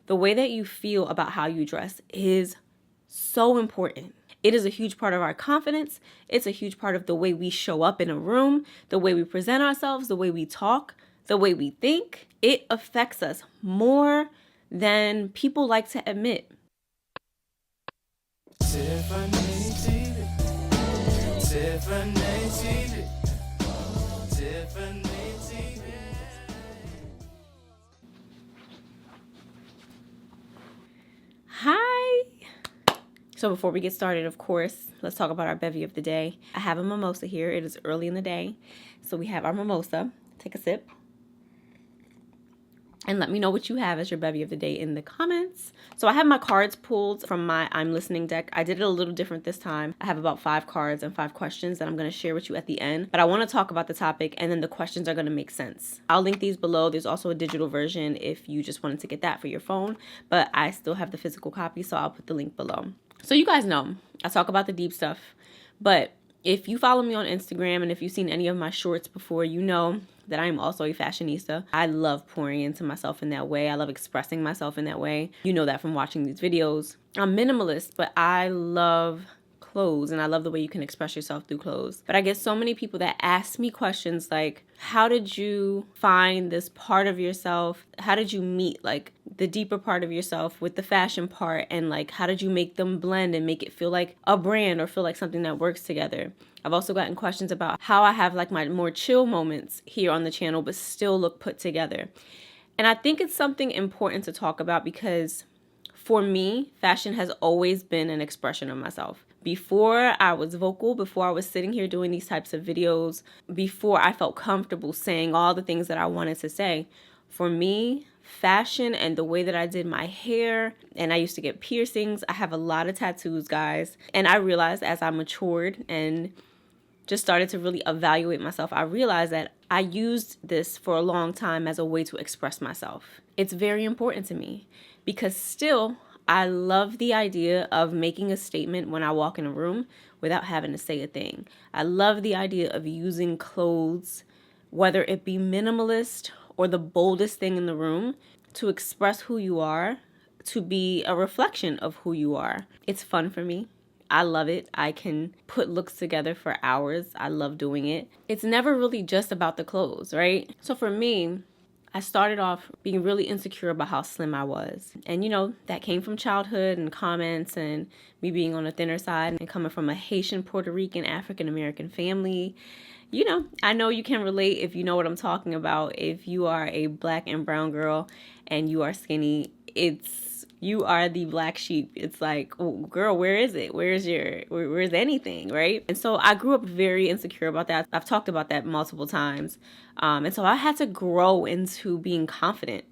The way that you feel about how you dress is so important. It is a huge part of our confidence. It's a huge part of the way we show up in a room, the way we present ourselves, the way we talk, the way we think. It affects us more than people like to admit. Hi. So before we get started, of course, let's talk about our bevy of the day. I have a mimosa here. It is early in the day. So we have our mimosa. Take a sip. And let me know what you have as your bevy of the day in the comments. So I have my cards pulled from my I'm Listening deck. I did it a little different this time. I have about 5 cards and 5 questions that I'm going to share with you at the end. But I want to talk about the topic, and then the questions are going to make sense. I'll link these below. There's also a digital version if you just wanted to get that for your phone. But I still have the physical copy, so I'll put the link below. So you guys know, I talk about the deep stuff. But if you follow me on Instagram and if you've seen any of my shorts before, you know that I am also a fashionista. I love pouring into myself in that way. I love expressing myself in that way. You know that from watching these videos. I'm minimalist, but I love clothes, and I love the way you can express yourself through clothes. But I get so many people that ask me questions like, how did you find this part of yourself? How did you meet like the deeper part of yourself with the fashion part? And like, how did you make them blend and make it feel like a brand or feel like something that works together? I've also gotten questions about how I have like my more chill moments here on the channel, but still look put together. And I think it's something important to talk about because for me, fashion has always been an expression of myself. Before I was vocal, before I was sitting here doing these types of videos, before I felt comfortable saying all the things that I wanted to say, for me, fashion and the way that I did my hair, and I used to get piercings. I have a lot of tattoos, guys. And I realized as I matured and just started to really evaluate myself, I realized that I used this for a long time as a way to express myself. It's very important to me because still, I love the idea of making a statement when I walk in a room without having to say a thing. I love the idea of using clothes, whether it be minimalist or the boldest thing in the room, to express who you are, to be a reflection of who you are. It's fun for me. I love it. I can put looks together for hours. I love doing it. It's never really just about the clothes, right? So for me, I started off being really insecure about how slim I was. And you know, that came from childhood and comments and me being on the thinner side and coming from a Haitian, Puerto Rican, African American family. You know, I know you can relate if you know what I'm talking about. If you are a black and brown girl and you are skinny, you are the black sheep. It's like, oh, girl, where is it? Where's anything, right? And so I grew up very insecure about that. I've talked about that multiple times. And so I had to grow into being confident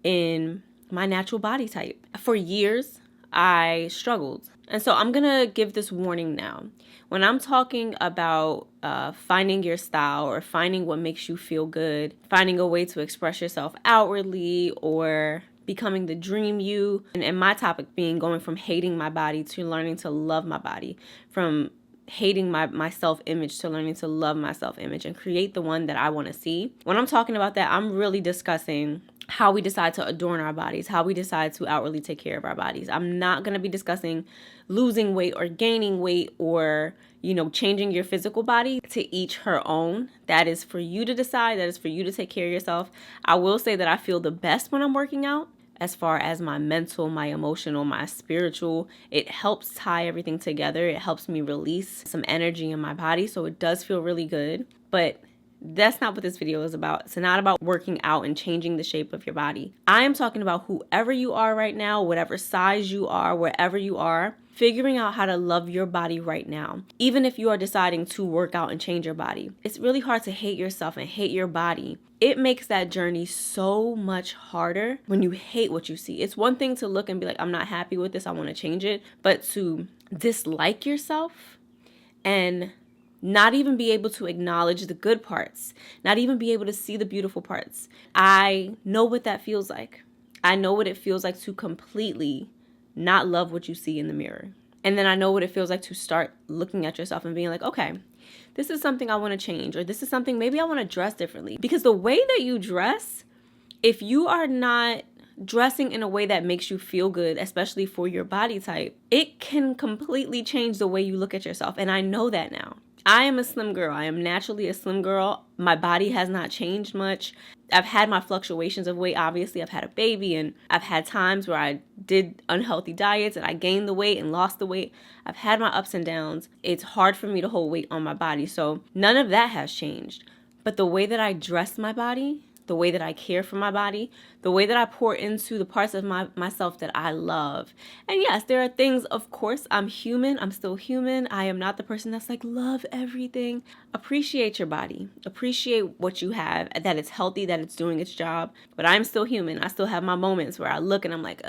in my natural body type. For years, I struggled. And so I'm going to give this warning now. When I'm talking about finding your style or finding what makes you feel good, finding a way to express yourself outwardly or becoming the dream you, and my topic being going from hating my body to learning to love my body, from hating my self-image to learning to love my self-image and create the one that I want to see. When I'm talking about that, I'm really discussing how we decide to adorn our bodies, how we decide to outwardly take care of our bodies. I'm not going to be discussing losing weight or gaining weight or, you know, changing your physical body. To each her own. That is for you to decide. That is for you to take care of yourself. I will say that I feel the best when I'm working out. As far as my mental, my emotional, my spiritual, it helps tie everything together. It helps me release some energy in my body. So it does feel really good. But that's not what this video is about. It's not about working out and changing the shape of your body. I am talking about whoever you are right now, whatever size you are, wherever you are, figuring out how to love your body right now. Even if you are deciding to work out and change your body, it's really hard to hate yourself and hate your body. It makes that journey so much harder when you hate what you see. It's one thing to look and be like, I'm not happy with this, I want to change it. But to dislike yourself and not even be able to acknowledge the good parts, not even be able to see the beautiful parts. I know what that feels like. I know what it feels like to completely not love what you see in the mirror. And then I know what it feels like to start looking at yourself and being like, okay, this is something I want to change, or this is something maybe I want to dress differently. Because the way that you dress, if you are not dressing in a way that makes you feel good, especially for your body type, it can completely change the way you look at yourself. And I know that now. I am a slim girl. I am naturally a slim girl. My body has not changed much. I've had my fluctuations of weight. Obviously, I've had a baby and I've had times where I did unhealthy diets and I gained the weight and lost the weight. I've had my ups and downs. It's hard for me to hold weight on my body. So none of that has changed. But the way that I dress my body, the way that I care for my body, the way that I pour into the parts of myself that I love. And yes, there are things, of course, I'm human. I'm still human. I am not the person that's like, love everything. Appreciate your body. Appreciate what you have, that it's healthy, that it's doing its job. But I'm still human. I still have my moments where I look and I'm like,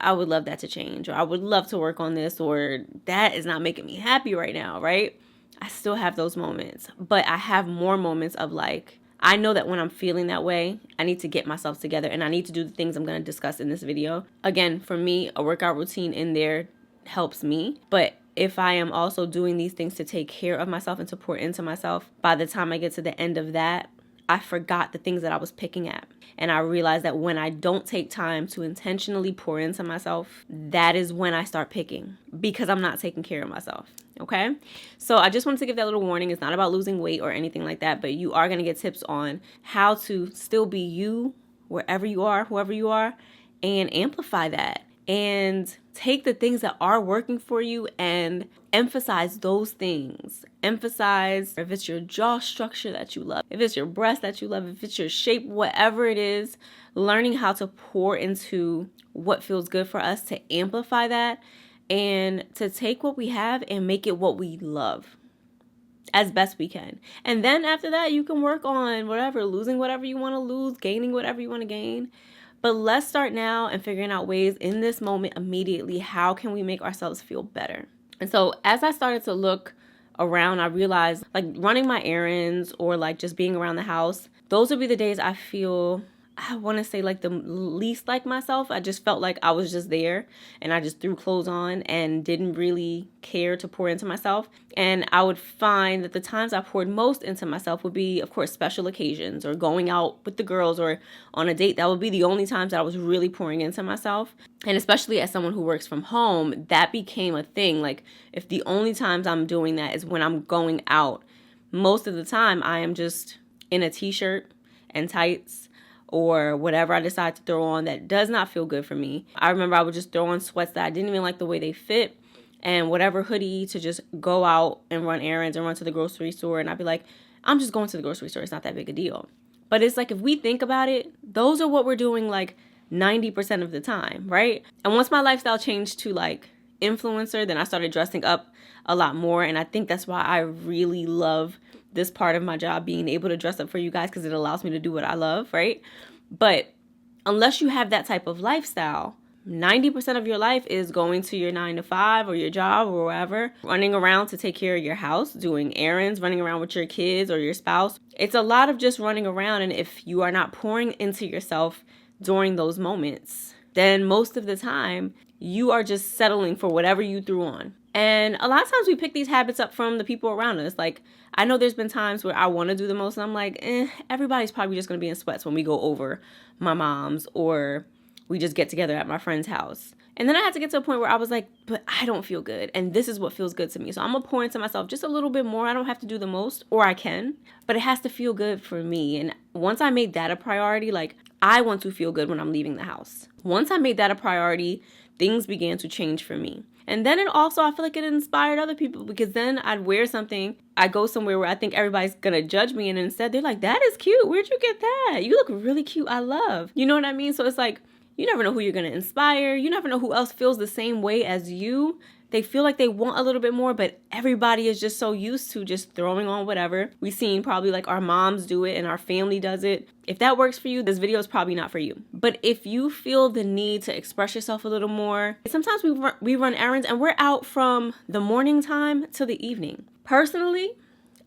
I would love that to change, or I would love to work on this, or that is not making me happy right now, right? I still have those moments. But I have more moments of like, I know that when I'm feeling that way, I need to get myself together and I need to do the things I'm going to discuss in this video. Again, for me, a workout routine in there helps me. But if I am also doing these things to take care of myself and to pour into myself, by the time I get to the end of that, I forgot the things that I was picking at. And I realized that when I don't take time to intentionally pour into myself, that is when I start picking, because I'm not taking care of myself. Okay? So I just wanted to give that little warning. It's not about losing weight or anything like that, but you are going to get tips on how to still be you wherever you are, whoever you are, and amplify that. And take the things that are working for you and emphasize those things. Emphasize if it's your jaw structure that you love, if it's your breast that you love, if it's your shape, whatever it is, learning how to pour into what feels good for us to amplify that and to take what we have and make it what we love as best we can. And then after that, you can work on whatever, losing whatever you want to lose, gaining whatever you want to gain. But let's start now and figuring out ways in this moment immediately, how can we make ourselves feel better? And so as I started to look around, I realized like running my errands or like just being around the house, those would be the days I feel, I want to say like the least like myself. I just felt like I was just there and I just threw clothes on and didn't really care to pour into myself. And I would find that the times I poured most into myself would be, of course, special occasions or going out with the girls or on a date. That would be the only times that I was really pouring into myself. And especially as someone who works from home, that became a thing. Like if the only times I'm doing that is when I'm going out, most of the time I am just in a t-shirt and tights or whatever I decide to throw on that does not feel good for me. I remember I would just throw on sweats that I didn't even like the way they fit and whatever hoodie to just go out and run errands and run to the grocery store. And I'd be like, I'm just going to the grocery store. It's not that big a deal. But it's like, if we think about it, those are what we're doing like 90% of the time, right? And once my lifestyle changed to like influencer, then I started dressing up a lot more. And I think that's why I really love this part of my job, being able to dress up for you guys, because it allows me to do what I love, right? But unless you have that type of lifestyle, 90% of your life is going to your 9 to 5 or your job or wherever, running around to take care of your house, doing errands, running around with your kids or your spouse. It's a lot of just running around. And if you are not pouring into yourself during those moments, then most of the time you are just settling for whatever you threw on. And a lot of times we pick these habits up from the people around us. Like, I know there's been times where I want to do the most and I'm like, everybody's probably just going to be in sweats when we go over my mom's or we just get together at my friend's house. And then I had to get to a point where I was like, but I don't feel good. And this is what feels good to me. So I'm going to pour into myself just a little bit more. I don't have to do the most, or I can, but it has to feel good for me. And once I made that a priority, like I want to feel good when I'm leaving the house. Once I made that a priority, things began to change for me. And then it also, I feel like it inspired other people, because then I'd wear something, I go somewhere where I think everybody's going to judge me. And instead they're like, that is cute. Where'd you get that? You look really cute. I love. You know what I mean? So it's like, you never know who you're going to inspire. You never know who else feels the same way as you. They feel like they want a little bit more, but everybody is just so used to just throwing on whatever. We've seen probably like our moms do it and our family does it. If that works for you, this video is probably not for you. But if you feel the need to express yourself a little more, sometimes we run errands and we're out from the morning time to the evening. Personally,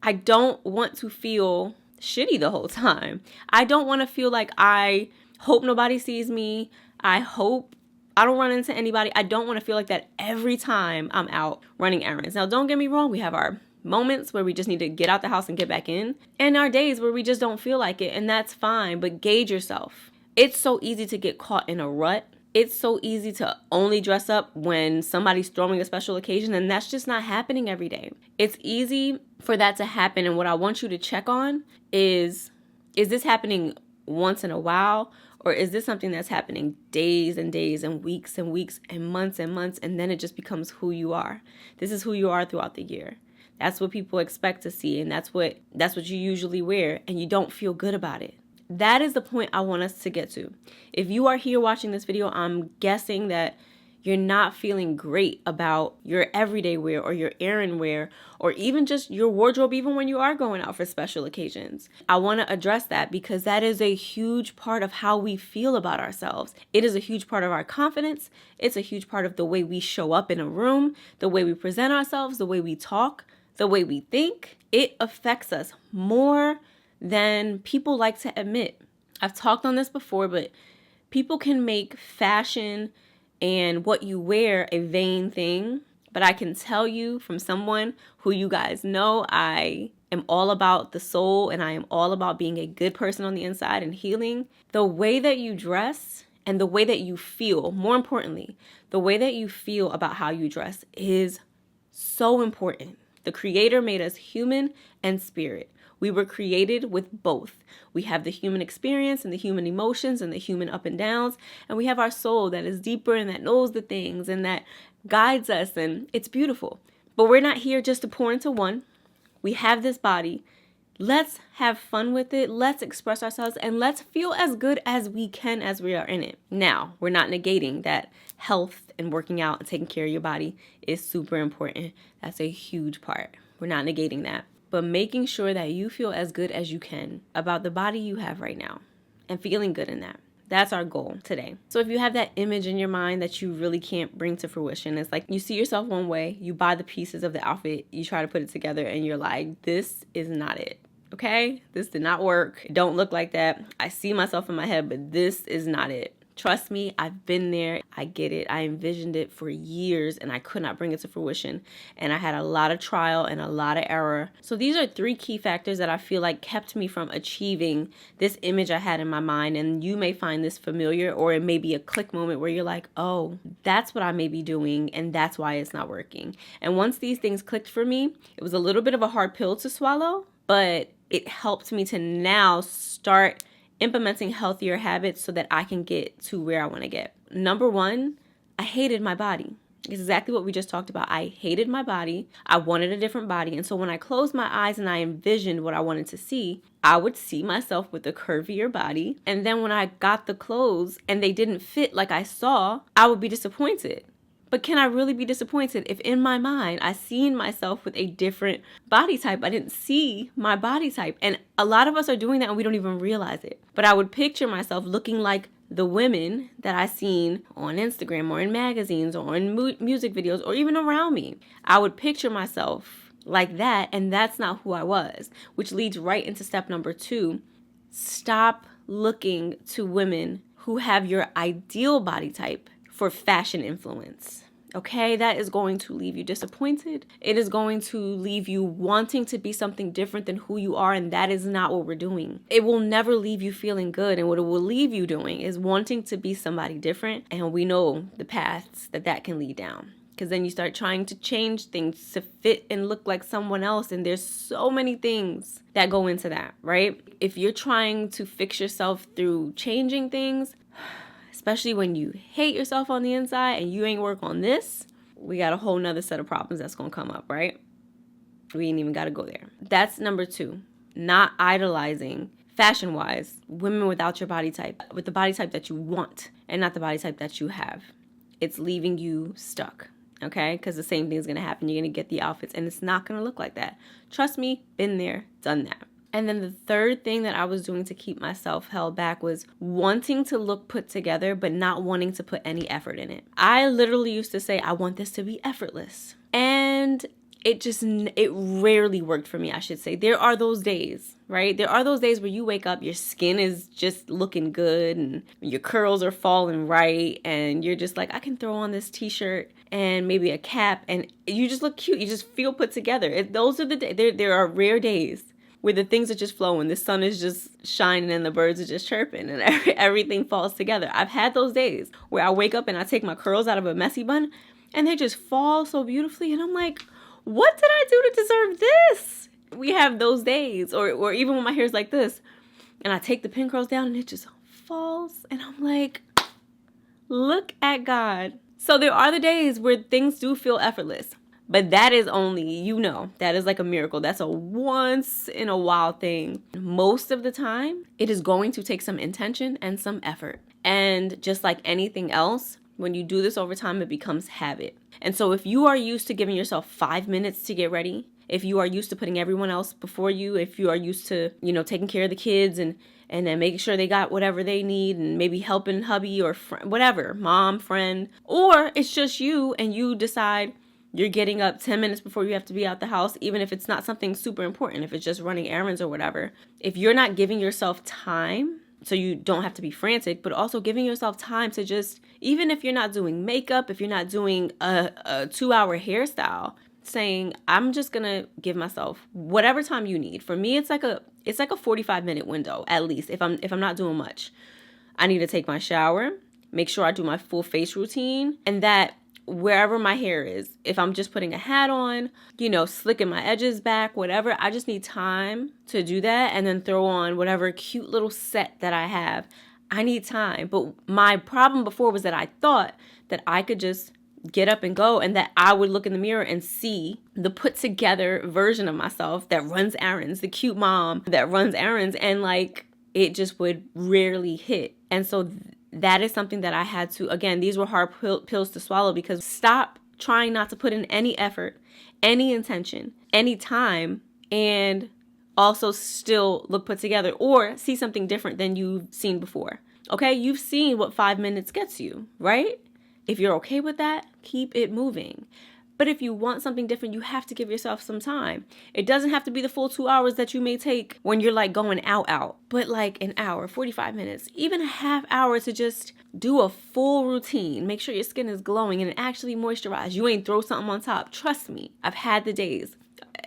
I don't want to feel shitty the whole time. I don't want to feel like I hope nobody sees me. I hope I don't run into anybody. I don't want to feel like that every time I'm out running errands. Now, don't get me wrong. We have our moments where we just need to get out the house and get back in, and our days where we just don't feel like it, and that's fine. But gauge yourself. It's so easy to get caught in a rut. It's so easy to only dress up when somebody's throwing a special occasion, and that's just not happening every day. It's easy for that to happen, and what I want you to check on is this happening once in a while, or is this something that's happening days and days and weeks and months, and then it just becomes who you are. This is who you are throughout the year. That's what people expect to see, and that's what you usually wear, and you don't feel good about it. That is the point I want us to get to. If you are here watching this video, I'm guessing that you're not feeling great about your everyday wear or your errand wear or even just your wardrobe, even when you are going out for special occasions. I want to address that because that is a huge part of how we feel about ourselves. It is a huge part of our confidence. It's a huge part of the way we show up in a room, the way we present ourselves, the way we talk, the way we think. It affects us more than people like to admit. I've talked on this before, but people can make fashion and what you wear a vain thing. But I can tell you from someone who you guys know, I am all about the soul and I am all about being a good person on the inside and healing. The way that you dress and the way that you feel, more importantly, the way that you feel about how you dress is so important. The Creator made us human and spirit. We were created with both. We have the human experience and the human emotions and the human up and downs. And we have our soul that is deeper and that knows the things and that guides us. And it's beautiful. But we're not here just to pour into one. We have this body. Let's have fun with it. Let's express ourselves and let's feel as good as we can as we are in it. Now, we're not negating that health and working out and taking care of your body is super important. That's a huge part. We're not negating that. But making sure that you feel as good as you can about the body you have right now and feeling good in that. That's our goal today. So if you have that image in your mind that you really can't bring to fruition, it's like you see yourself one way, you buy the pieces of the outfit, you try to put it together and you're like, this is not it. Okay? This did not work. It don't look like that. I see myself in my head, but this is not it. Trust me, I've been there. I get it. I envisioned it for years and I could not bring it to fruition. And I had a lot of trial and a lot of error. So these are 3 key factors that I feel like kept me from achieving this image I had in my mind. And you may find this familiar, or it may be a click moment where you're like, oh, that's what I may be doing and that's why it's not working. And once these things clicked for me, it was a little bit of a hard pill to swallow, but it helped me to now start implementing healthier habits so that I can get to where I want to get. Number 1, I hated my body. It's exactly what we just talked about. I hated my body. I wanted a different body. And so when I closed my eyes and I envisioned what I wanted to see, I would see myself with a curvier body. And then when I got the clothes and they didn't fit like I saw, I would be disappointed. But can I really be disappointed if in my mind I seen myself with a different body type? I didn't see my body type. And a lot of us are doing that and we don't even realize it. But I would picture myself looking like the women that I seen on Instagram or in magazines or in music videos or even around me. I would picture myself like that, and that's not who I was, which leads right into step number 2. Stop looking to women who have your ideal body type for fashion influence. Okay, that is going to leave you disappointed. It is going to leave you wanting to be something different than who you are, and that is not what we're doing. It will never leave you feeling good, and what it will leave you doing is wanting to be somebody different, and we know the paths that can lead down. Because then you start trying to change things to fit and look like someone else, and there's so many things that go into that, right? If you're trying to fix yourself through changing things, especially when you hate yourself on the inside and you ain't work on this, we got a whole nother set of problems that's going to come up, right? We ain't even got to go there. That's number 2, not idolizing fashion-wise women without your body type, with the body type that you want and not the body type that you have. It's leaving you stuck, okay? Because the same thing is going to happen. You're going to get the outfits and it's not going to look like that. Trust me, been there, done that. And then the third thing that I was doing to keep myself held back was wanting to look put together, but not wanting to put any effort in it. I literally used to say, I want this to be effortless. And it rarely worked for me, I should say. There are those days, right? There are those days where you wake up, your skin is just looking good and your curls are falling right. And you're just like, I can throw on this t-shirt and maybe a cap and you just look cute. You just feel put together. Those are the days. There are rare days where the things are just flowing. The sun is just shining and the birds are just chirping and everything falls together. I've had those days where I wake up and I take my curls out of a messy bun and they just fall so beautifully. And I'm like, what did I do to deserve this? We have those days, or even when my hair's like this and I take the pin curls down and it just falls. And I'm like, look at God. So there are the days where things do feel effortless. But that is only, that is like a miracle. That's a once in a while thing. Most of the time, it is going to take some intention and some effort. And just like anything else, when you do this over time, it becomes habit. And so if you are used to giving yourself 5 minutes to get ready, if you are used to putting everyone else before you, if you are used to, taking care of the kids and then making sure they got whatever they need and maybe helping hubby or whatever, mom, friend, or it's just you and you decide you're getting up 10 minutes before you have to be out the house, even if it's not something super important, if it's just running errands or whatever. If you're not giving yourself time, so you don't have to be frantic, but also giving yourself time to just, even if you're not doing makeup, if you're not doing a 2-hour hairstyle, saying, I'm just going to give myself whatever time you need. For me, it's like a 45-minute window, at least, if I'm not doing much. I need to take my shower, make sure I do my full face routine, and that wherever my hair is, if I'm just putting a hat on, slicking my edges back, whatever, I just need time to do that and then throw on whatever cute little set that I have. I need time. But my problem before was that I thought that I could just get up and go and that I would look in the mirror and see the put together version of myself that runs errands, the cute mom that runs errands, and like it just would rarely hit. And so that is something that I had to, again, these were hard pills to swallow, because stop trying not to put in any effort, any intention, any time, and also still look put together or see something different than you've seen before. Okay, you've seen what 5 minutes gets you, right? If you're okay with that, keep it moving. But if you want something different, you have to give yourself some time. It doesn't have to be the full 2 hours that you may take when you're like going out, but like an hour, 45 minutes, even a half hour to just do a full routine. Make sure your skin is glowing and actually moisturized. You ain't throw something on top. Trust me, I've had the days,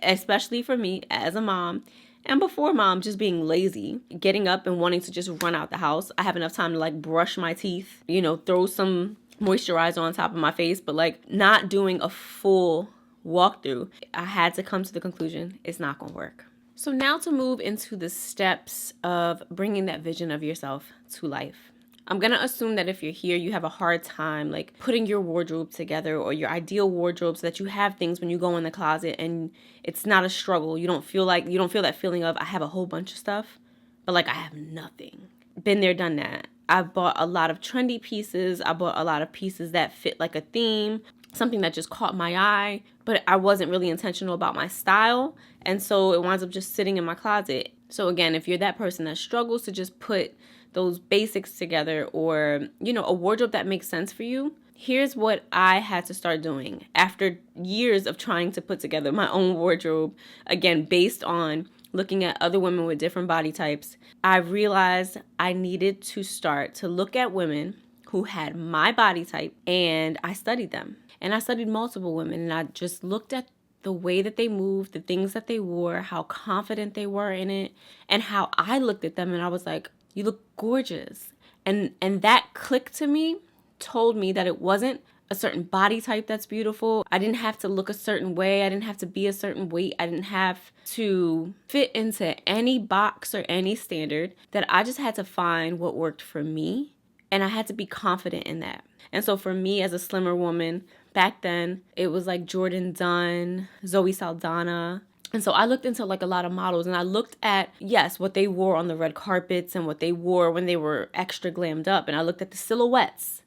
especially for me as a mom and before mom, just being lazy, getting up and wanting to just run out the house. I have enough time to like brush my teeth, throw some moisturizer on top of my face, but like not doing a full walkthrough. I had to come to the conclusion it's not gonna work. So now to move into the steps of bringing that vision of yourself to life. I'm gonna assume that if you're here, you have a hard time like putting your wardrobe together or your ideal wardrobe so that you have things when you go in the closet and it's not a struggle. You don't feel that feeling of I have a whole bunch of stuff, but like I have nothing. Been there, done that. I bought a lot of trendy pieces. I bought a lot of pieces that fit like a theme, something that just caught my eye, but I wasn't really intentional about my style. And so it winds up just sitting in my closet. So again, if you're that person that struggles to just put those basics together or, a wardrobe that makes sense for you, here's what I had to start doing after years of trying to put together my own wardrobe, again, based on looking at other women with different body types. I realized I needed to start to look at women who had my body type, and I studied them. And I studied multiple women, and I just looked at the way that they moved, the things that they wore, how confident they were in it, and how I looked at them and I was like, you look gorgeous. And that clicked to me, told me that it wasn't a certain body type that's beautiful. I didn't have to look a certain way. I didn't have to be a certain weight. I didn't have to fit into any box or any standard. That I just had to find what worked for me. And I had to be confident in that. And so for me as a slimmer woman, back then, it was like Jordan Dunn, Zoe Saldana. And so I looked into like a lot of models and I looked at, yes, what they wore on the red carpets and what they wore when they were extra glammed up. And I looked at the silhouettes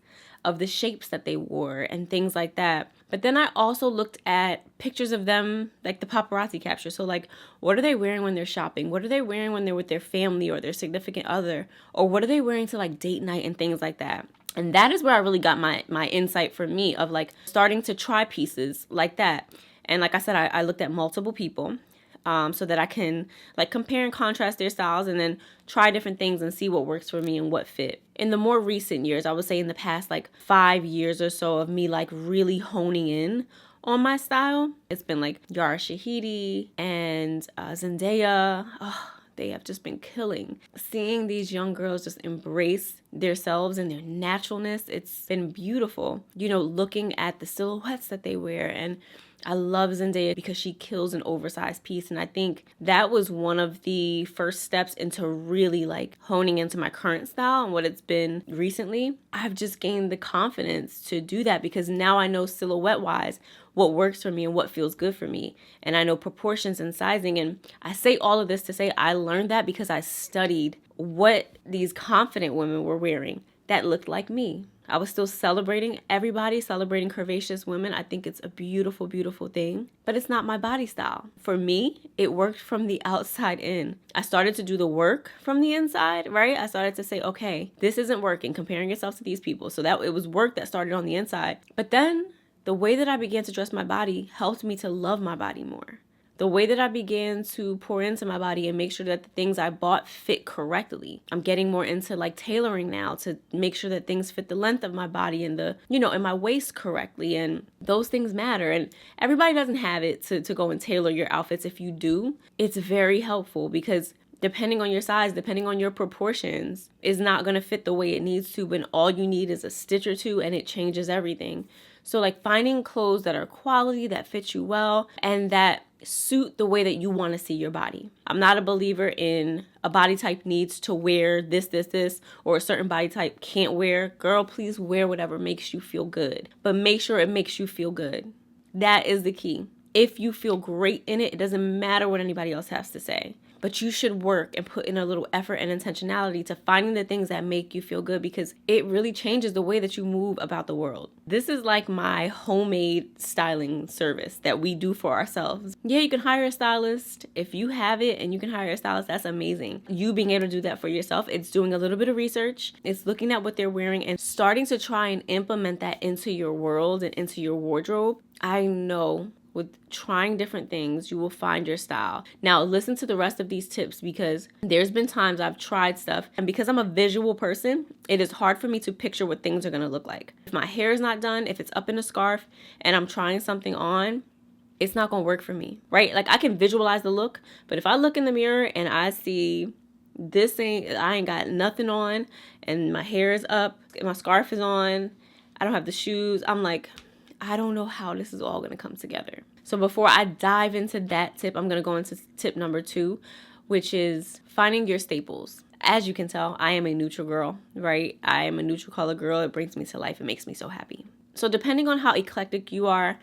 of the shapes that they wore and things like that. But then I also looked at pictures of them, like the paparazzi capture. So like, what are they wearing when they're shopping? What are they wearing when they're with their family or their significant other? Or what are they wearing to like date night and things like that? And that is where I really got my insight for me of like starting to try pieces like that. And like I said, I looked at multiple people so that I can like compare and contrast their styles and then try different things and see what works for me and what fit. In the more recent years, I would say in the past like 5 years or so of me like really honing in on my style. It's been like Yara Shahidi and Zendaya. Oh, they have just been killing. Seeing these young girls just embrace themselves and their naturalness, it's been beautiful. You know, looking at the silhouettes that they wear. And I love Zendaya because she kills an oversized piece. And I think that was one of the first steps into really like honing into my current style and what it's been recently. I've just gained the confidence to do that because now I know silhouette wise what works for me and what feels good for me. And I know proportions and sizing. And I say all of this to say I learned that because I studied what these confident women were wearing that looked like me. I was still celebrating everybody, celebrating curvaceous women. I think it's a beautiful, beautiful thing, but it's not my body style. For me, it worked from the outside in. I started to do the work from the inside, right? I started to say, okay, this isn't working, comparing yourself to these people. So that it was work that started on the inside. But then the way that I began to dress my body helped me to love my body more. The way that I began to pour into my body and make sure that the things I bought fit correctly. I'm getting more into like tailoring now to make sure that things fit the length of my body and the, you know, and my waist correctly. And those things matter. And everybody doesn't have it to go and tailor your outfits. If you do, it's very helpful because depending on your size, depending on your proportions, is not going to fit the way it needs to when all you need is a stitch or two and it changes everything. So like finding clothes that are quality, that fit you well, and that suit the way that you want to see your body. I'm not a believer in a body type needs to wear this, or a certain body type can't wear. Girl, please wear whatever makes you feel good, but make sure it makes you feel good. That is the key. If you feel great in it, it doesn't matter what anybody else has to say. But you should work and put in a little effort and intentionality to finding the things that make you feel good because it really changes the way that you move about the world. This is like my homemade styling service that we do for ourselves. Yeah, you can hire a stylist. If you have it and you can hire a stylist, that's amazing. You being able to do that for yourself, it's doing a little bit of research. It's looking at what they're wearing and starting to try and implement that into your world and into your wardrobe. I know with trying different things, you will find your style. Now, listen to the rest of these tips because there's been times I've tried stuff and because I'm a visual person, it is hard for me to picture what things are going to look like. If my hair is not done, if it's up in a scarf and I'm trying something on, it's not going to work for me, right? Like I can visualize the look, but if I look in the mirror and I see I ain't got nothing on and my hair is up, my scarf is on, I don't have the shoes, I'm like, I don't know how this is all going to come together. So before I dive into that tip, I'm going to go into tip number 2, which is finding your staples. As you can tell, I am a neutral girl, right? I am a neutral color girl. It brings me to life. It makes me so happy. So depending on how eclectic you are,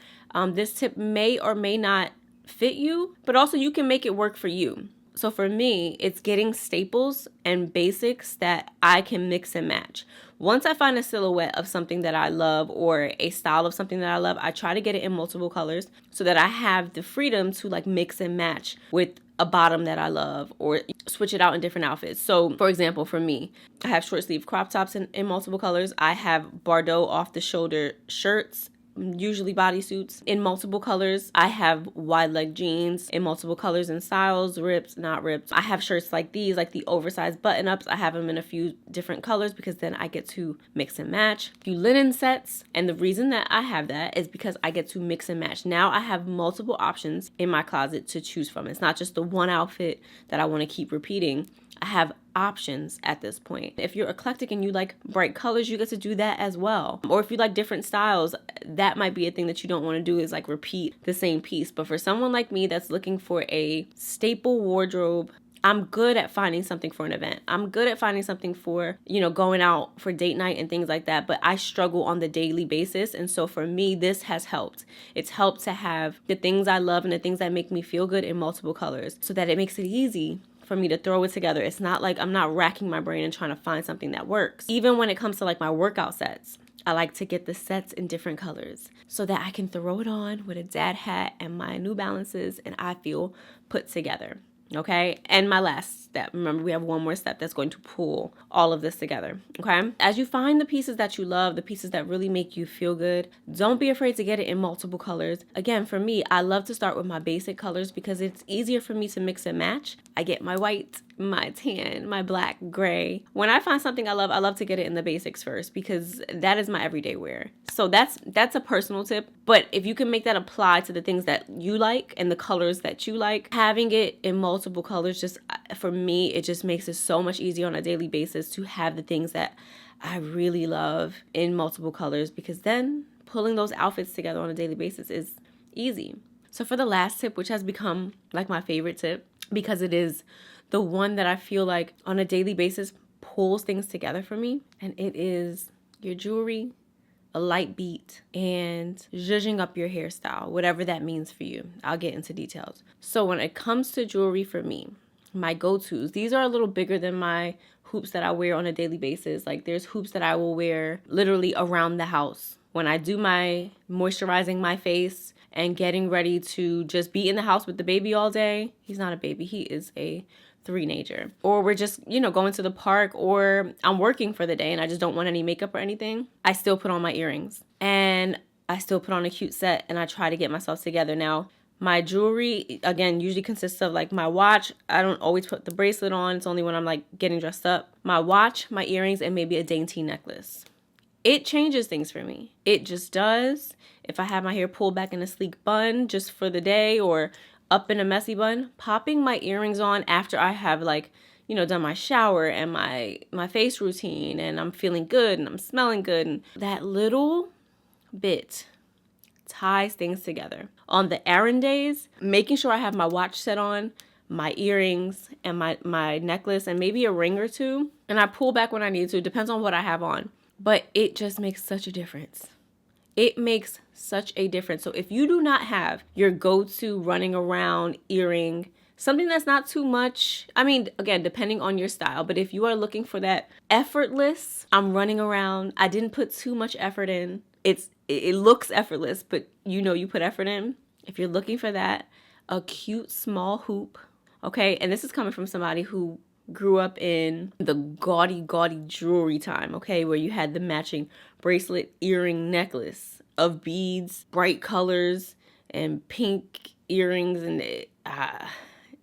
this tip may or may not fit you, but also you can make it work for you. So for me, it's getting staples and basics that I can mix and match. Once I find a silhouette of something that I love or a style of something that I love, I try to get it in multiple colors so that I have the freedom to like mix and match with a bottom that I love or switch it out in different outfits. So for example, for me, I have short sleeve crop tops in multiple colors. I have Bordeaux off the shoulder shirts, usually bodysuits in multiple colors. I have wide leg jeans in multiple colors and styles, ripped, not ripped. I have shirts like these, like the oversized button ups. I have them in a few different colors because then I get to mix and match. A few linen sets. And the reason that I have that is because I get to mix and match. Now I have multiple options in my closet to choose from. It's not just the one outfit that I want to keep repeating. I have options at this point. If you're eclectic and you like bright colors, you get to do that as well. Or if you like different styles, that might be a thing that you don't want to do is like repeat the same piece. But for someone like me that's looking for a staple wardrobe, I'm good at finding something for an event. I'm good at finding something for, going out for date night and things like that. But I struggle on the daily basis. And so for me, this has helped. It's helped to have the things I love and the things that make me feel good in multiple colors so that it makes it easy for me to throw it together. It's not like I'm not racking my brain and trying to find something that works. Even when it comes to like my workout sets, I like to get the sets in different colors so that I can throw it on with a dad hat and my New Balances and I feel put together. Okay. And my last step, remember we have one more step that's going to pull all of this together. Okay. As you find the pieces that you love, the pieces that really make you feel good, don't be afraid to get it in multiple colors. Again, for me, I love to start with my basic colors because it's easier for me to mix and match. I get my white, my tan, my black, gray. When I find something I love to get it in the basics first because that is my everyday wear. So that's a personal tip. But if you can make that apply to the things that you like and the colors that you like, having it in multiple colors, just for me, it just makes it so much easier on a daily basis to have the things that I really love in multiple colors, because then pulling those outfits together on a daily basis is easy. So for the last tip, which has become like my favorite tip because it is the one that I feel like on a daily basis pulls things together for me, and it is your jewelry, a light beat, and zhuzhing up your hairstyle, whatever that means for you. I'll get into details. So when it comes to jewelry for me, my go-tos, these are a little bigger than my hoops that I wear on a daily basis. Like there's hoops that I will wear literally around the house. When I do my moisturizing my face and getting ready to just be in the house with the baby all day. He's not a baby, he is a three-nager. Or we're just, going to the park, or I'm working for the day and I just don't want any makeup or anything. I still put on my earrings and I still put on a cute set and I try to get myself together. Now, my jewelry, again, usually consists of like my watch. I don't always put the bracelet on. It's only when I'm like getting dressed up. My watch, my earrings, and maybe a dainty necklace. It changes things for me. It just does. If I have my hair pulled back in a sleek bun just for the day or up in a messy bun, popping my earrings on after I have done my shower and my face routine and I'm feeling good and I'm smelling good, and that little bit ties things together. On the errand days, making sure I have my watch set on, my earrings, and my necklace, and maybe a ring or two. And I pull back when I need to. Depends on what I have on. But it just makes such a difference. It makes such a difference. So if you do not have your go-to running around earring, something that's not too much, again, depending on your style, but if you are looking for that effortless, I'm running around, I didn't put too much effort in. It looks effortless, but you put effort in. If you're looking for that, a cute small hoop, okay? And this is coming from somebody who grew up in the gaudy jewelry time, okay? Where you had the matching bracelet, earring, necklace of beads, bright colors, and pink earrings, and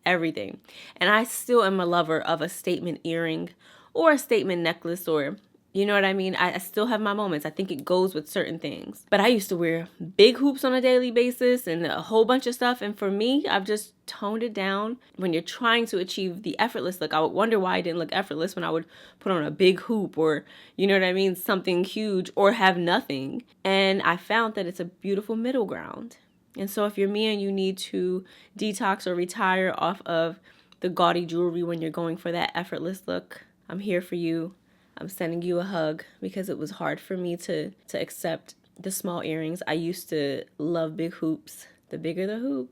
everything. And I still am a lover of a statement earring or a statement necklace, or you know what I mean? I still have my moments. I think it goes with certain things. But I used to wear big hoops on a daily basis and a whole bunch of stuff. And for me, I've just toned it down. When you're trying to achieve the effortless look, I would wonder why I didn't look effortless when I would put on a big hoop or, you know what I mean, something huge, or have nothing. And I found that it's a beautiful middle ground. And so if you're me and you need to detox or retire off of the gaudy jewelry when you're going for that effortless look, I'm here for you. I'm sending you a hug, because it was hard for me to accept the small earrings. I used to love big hoops. The bigger the hoop.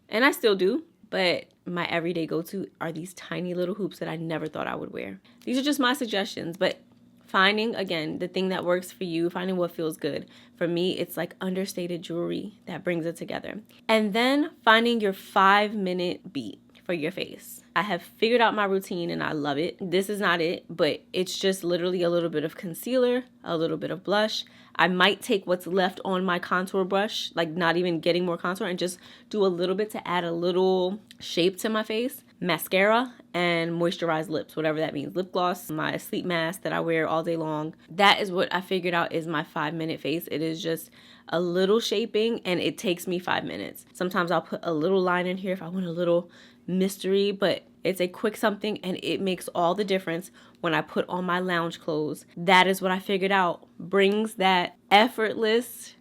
And I still do. But my everyday go-to are these tiny little hoops that I never thought I would wear. These are just my suggestions. But finding, again, the thing that works for you, finding what feels good. For me, it's like understated jewelry that brings it together. And then finding your 5-minute beat for your face. I have figured out my routine and I love it. This is not it, but it's just literally a little bit of concealer, a little bit of blush. I might take what's left on my contour brush, like not even getting more contour, and just do a little bit to add a little shape to my face. Mascara and moisturized lips, whatever that means. Lip gloss, my sleep mask that I wear all day long. That is what I figured out is my 5-minute face. It is just a little shaping and it takes me 5 minutes. Sometimes I'll put a little line in here if I want a little mystery, but it's a quick something and it makes all the difference when I put on my lounge clothes. That is what I figured out brings that effortless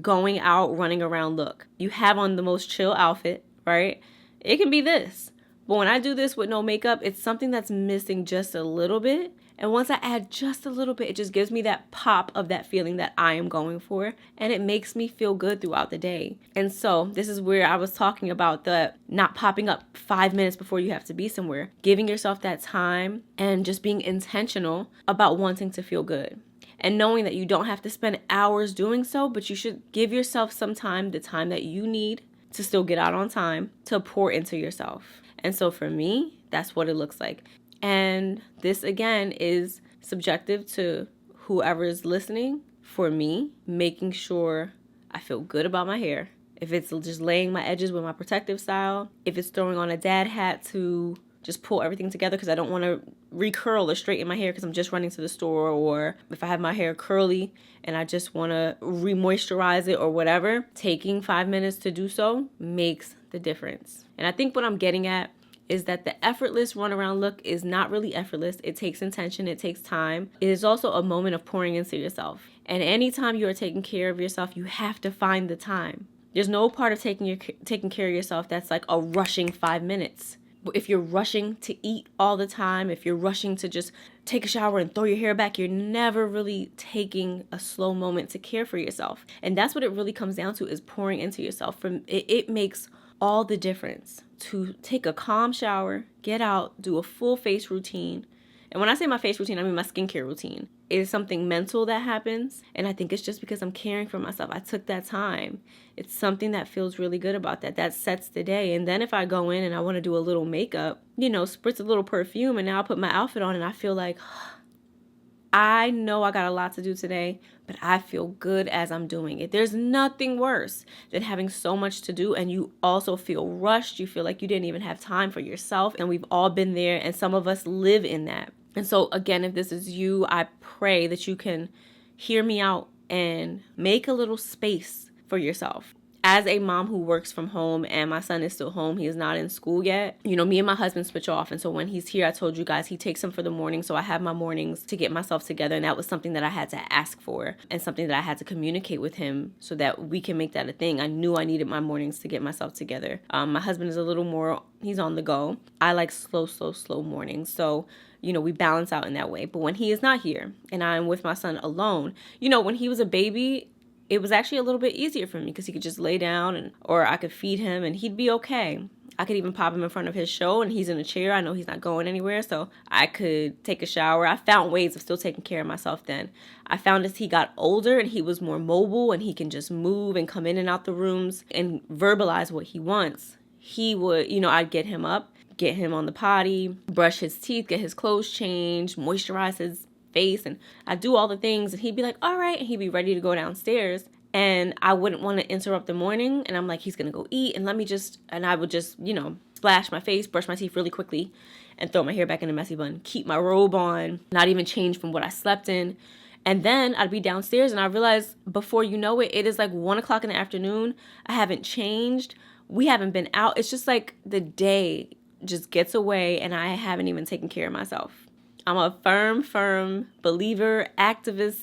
going out, running around look. You have on the most chill outfit, right? It can be this. But when I do this with no makeup, it's something that's missing just a little bit. And once I add just a little bit, it just gives me that pop of that feeling that I am going for. And it makes me feel good throughout the day. And so this is where I was talking about the not popping up 5 minutes before you have to be somewhere. Giving yourself that time and just being intentional about wanting to feel good. And knowing that you don't have to spend hours doing so, but you should give yourself some time, the time that you need to still get out on time, to pour into yourself. And so for me, that's what it looks like. And this, again, is subjective to whoever is listening. For me, making sure I feel good about my hair. If it's just laying my edges with my protective style. If it's throwing on a dad hat to just pull everything together because I don't want to recurl or straighten my hair because I'm just running to the store, or if I have my hair curly and I just want to re-moisturize it or whatever, taking 5 minutes to do so makes the difference. And I think what I'm getting at is that the effortless runaround look is not really effortless. It takes intention. It takes time. It is also a moment of pouring into yourself. And anytime you are taking care of yourself, you have to find the time. There's no part of taking care of yourself that's like a rushing 5 minutes. If you're rushing to eat all the time, if you're rushing to just take a shower and throw your hair back, you're never really taking a slow moment to care for yourself. And that's what it really comes down to, is pouring into yourself. It makes all the difference to take a calm shower, get out, do a full face routine. And when I say my face routine, I mean my skincare routine. It is something mental that happens, and I think it's just because I'm caring for myself. I took that time. It's something that feels really good about that. That sets the day. And then if I go in and I want to do a little makeup, spritz a little perfume, and now I put my outfit on and I feel like, I know I got a lot to do today, but I feel good as I'm doing it. There's nothing worse than having so much to do and you also feel rushed. You feel like you didn't even have time for yourself. And we've all been there, and some of us live in that. And so again, if this is you, I pray that you can hear me out and make a little space for yourself. As a mom who works from home and my son is still home, he is not in school yet. Me and my husband switch off. And so when he's here, I told you guys, he takes him for the morning. So I have my mornings to get myself together. And that was something that I had to ask for and something that I had to communicate with him so that we can make that a thing. I knew I needed my mornings to get myself together. My husband is a little more, he's on the go. I like slow mornings. So we balance out in that way. But when he is not here and I'm with my son alone, when he was a baby, it was actually a little bit easier for me because he could just lay down or I could feed him and he'd be okay. I could even pop him in front of his show and he's in a chair. I know he's not going anywhere, so I could take a shower. I found ways of still taking care of myself then. I found as he got older and he was more mobile and he can just move and come in and out the rooms and verbalize what he wants. He would, I'd get him up, get him on the potty, brush his teeth, get his clothes changed, moisturize his face, and I'd do all the things and he'd be like, all right, and he'd be ready to go downstairs. And I wouldn't want to interrupt the morning. And I'm like, he's going to go eat. And I would just, splash my face, brush my teeth really quickly and throw my hair back in a messy bun, keep my robe on, not even change from what I slept in. And then I'd be downstairs and I realized before you know it, it is like 1 o'clock in the afternoon. I haven't changed. We haven't been out. It's just like the day just gets away and I haven't even taken care of myself. I'm a firm believer, activist.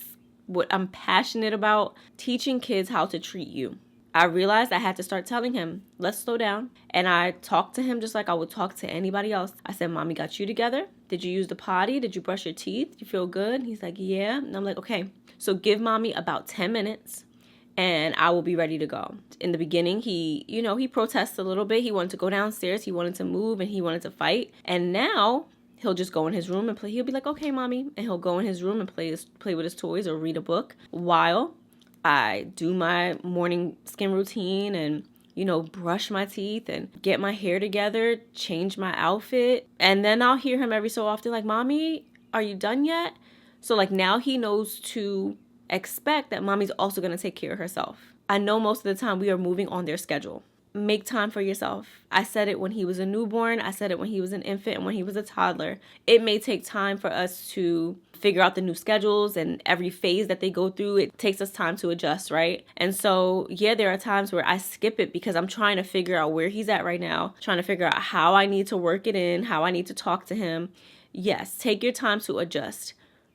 What I'm passionate about, teaching kids how to treat you. I realized I had to start telling him, let's slow down. And I talked to him just like I would talk to anybody else. I said, Mommy got you together. Did you use the potty? Did you brush your teeth? You feel good? He's like, yeah. And I'm like, okay, so give Mommy about 10 minutes and I will be ready to go. In the beginning, he protests a little bit. He wanted to go downstairs. He wanted to move and he wanted to fight. And now he'll just go in his room and play. He'll be like, okay, Mommy. And he'll go in his room and play with his toys or read a book while I do my morning skin routine and, brush my teeth and get my hair together, change my outfit. And then I'll hear him every so often like, Mommy, are you done yet? So like now he knows to expect that Mommy's also going to take care of herself. I know most of the time we are moving on their schedule. Make time for yourself. I said it when he was a newborn. I said it when he was an infant and when he was a toddler. It may take time for us to figure out the new schedules and every phase that they go through. It takes us time to adjust, right? And so, yeah, there are times where I skip it because I'm trying to figure out where he's at right now, trying to figure out how I need to work it in, how I need to talk to him. Yes, take your time to adjust,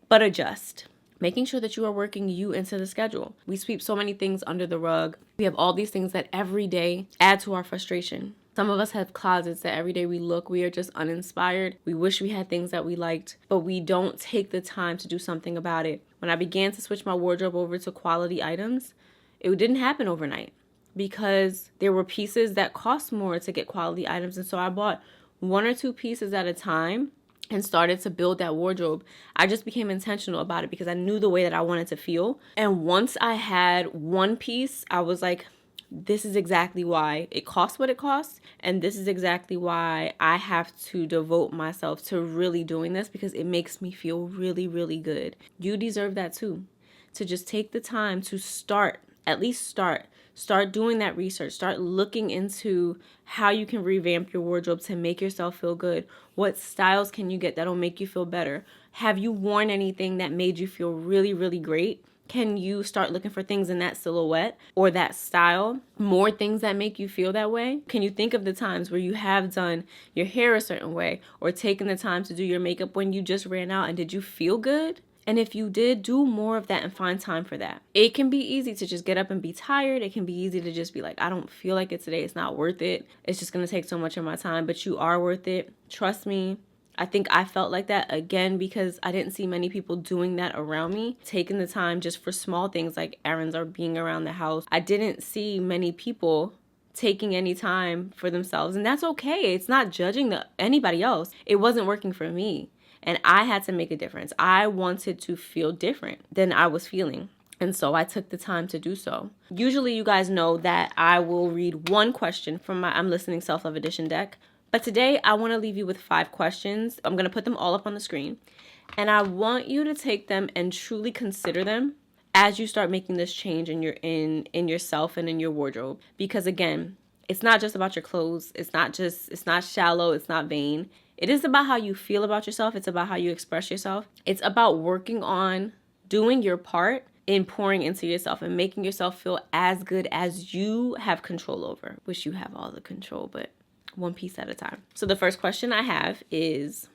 but adjust. Making sure that you are working you into the schedule. We sweep so many things under the rug. We have all these things that every day add to our frustration. Some of us have closets that every day we look, we are just uninspired. We wish we had things that we liked, but we don't take the time to do something about it. When I began to switch my wardrobe over to quality items, it didn't happen overnight because there were pieces that cost more to get quality items. And so I bought 1 or 2 pieces at a time and started to build that wardrobe. I just became intentional about it because I knew the way that I wanted to feel. And once I had one piece, I was like, this is exactly why it costs what it costs. And this is exactly why I have to devote myself to really doing this because it makes me feel really, really good. You deserve that too. To just take the time to start, at least start Start doing that research. Start looking into how you can revamp your wardrobe to make yourself feel good. What styles can you get that'll make you feel better? Have you worn anything that made you feel really, really great? Can you start looking for things in that silhouette or that style? More things that make you feel that way? Can you think of the times where you have done your hair a certain way or taken the time to do your makeup when you just ran out, and did you feel good? And if you did, do more of that and find time for that. It can be easy to just get up and be tired. It can be easy to just be like, I don't feel like it today. It's not worth it. It's just going to take so much of my time, but you are worth it. Trust me. I think I felt like that again because I didn't see many people doing that around me, taking the time just for small things like errands or being around the house. I didn't see many people taking any time for themselves, and that's okay. It's not judging anybody else. It wasn't working for me, and I had to make a difference. I wanted to feel different than I was feeling. And so I took the time to do so. Usually you guys know that I will read one question from my I'm Listening Self-Love Edition deck. But today I want to leave you with 5 questions. I'm going to put them all up on the screen. And I want you to take them and truly consider them as you start making this change in yourself and in your wardrobe. Because again, it's not just about your clothes. It's not shallow. It's not vain. It is about how you feel about yourself. It's about how you express yourself. It's about working on doing your part in pouring into yourself and making yourself feel as good as you have control over. Wish you have all the control, but one piece at a time. So the first question I have is,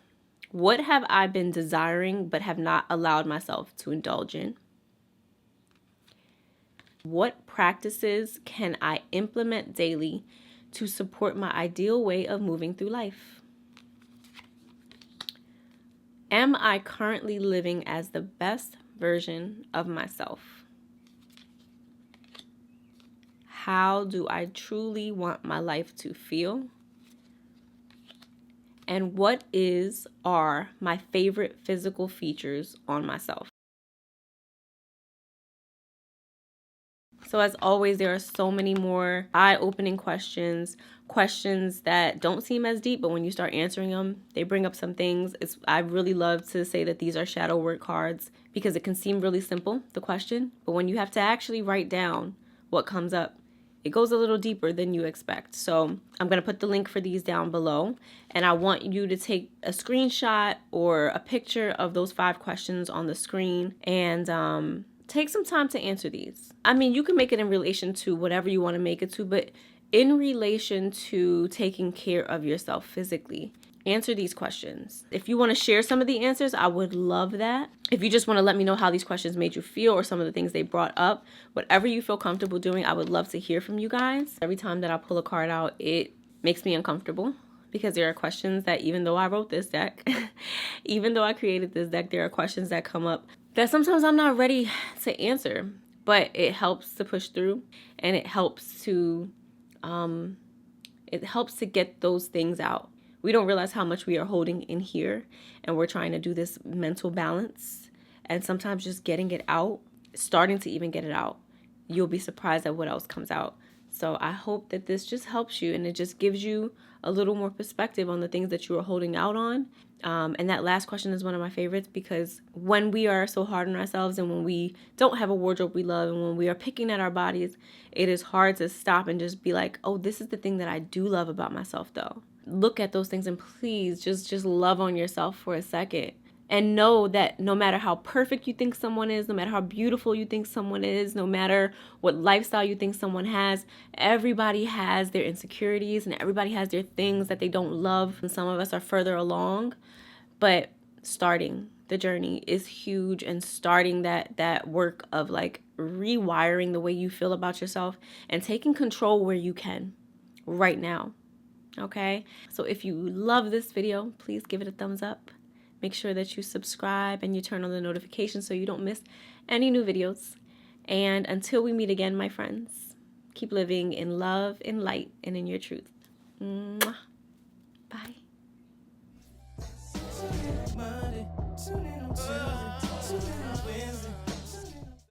what have I been desiring but have not allowed myself to indulge in? What practices can I implement daily to support my ideal way of moving through life? Am I currently living as the best version of myself? How do I truly want my life to feel? And what are my favorite physical features on myself? So as always, there are so many more eye-opening questions that don't seem as deep, but when you start answering them, they bring up some things. I really love to say that these are shadow work cards because it can seem really simple, the question, but when you have to actually write down what comes up, it goes a little deeper than you expect. So I'm going to put the link for these down below, and I want you to take a screenshot or a picture of those 5 questions on the screen and take some time to answer these. I mean, you can make it in relation to whatever you want to make it to, but in relation to taking care of yourself physically, answer these questions. If you want to share some of the answers, I would love that. If you just want to let me know how these questions made you feel or some of the things they brought up, whatever you feel comfortable doing, I would love to hear from you guys. Every time that I pull a card out, it makes me uncomfortable because there are questions that even though I wrote this deck, even though I created this deck, there are questions that come up that sometimes I'm not ready to answer, but it helps to push through, and it helps to get those things out. We don't realize how much we are holding in here, and we're trying to do this mental balance, and sometimes just getting it out, starting to even get it out, you'll be surprised at what else comes out. So I hope that this just helps you, and it just gives you a little more perspective on the things that you are holding out on. And that last question is one of my favorites because when we are so hard on ourselves and when we don't have a wardrobe we love and when we are picking at our bodies, it is hard to stop and just be like, oh, this is the thing that I do love about myself though. Look at those things and please just love on yourself for a second. And know that no matter how perfect you think someone is, no matter how beautiful you think someone is, no matter what lifestyle you think someone has, everybody has their insecurities and everybody has their things that they don't love. And some of us are further along, but starting the journey is huge, and starting that work of like rewiring the way you feel about yourself and taking control where you can right now. Okay? So if you love this video, please give it a thumbs up. Make sure that you subscribe and you turn on the notifications so you don't miss any new videos. And until we meet again, my friends, keep living in love, in light, and in your truth. Mwah.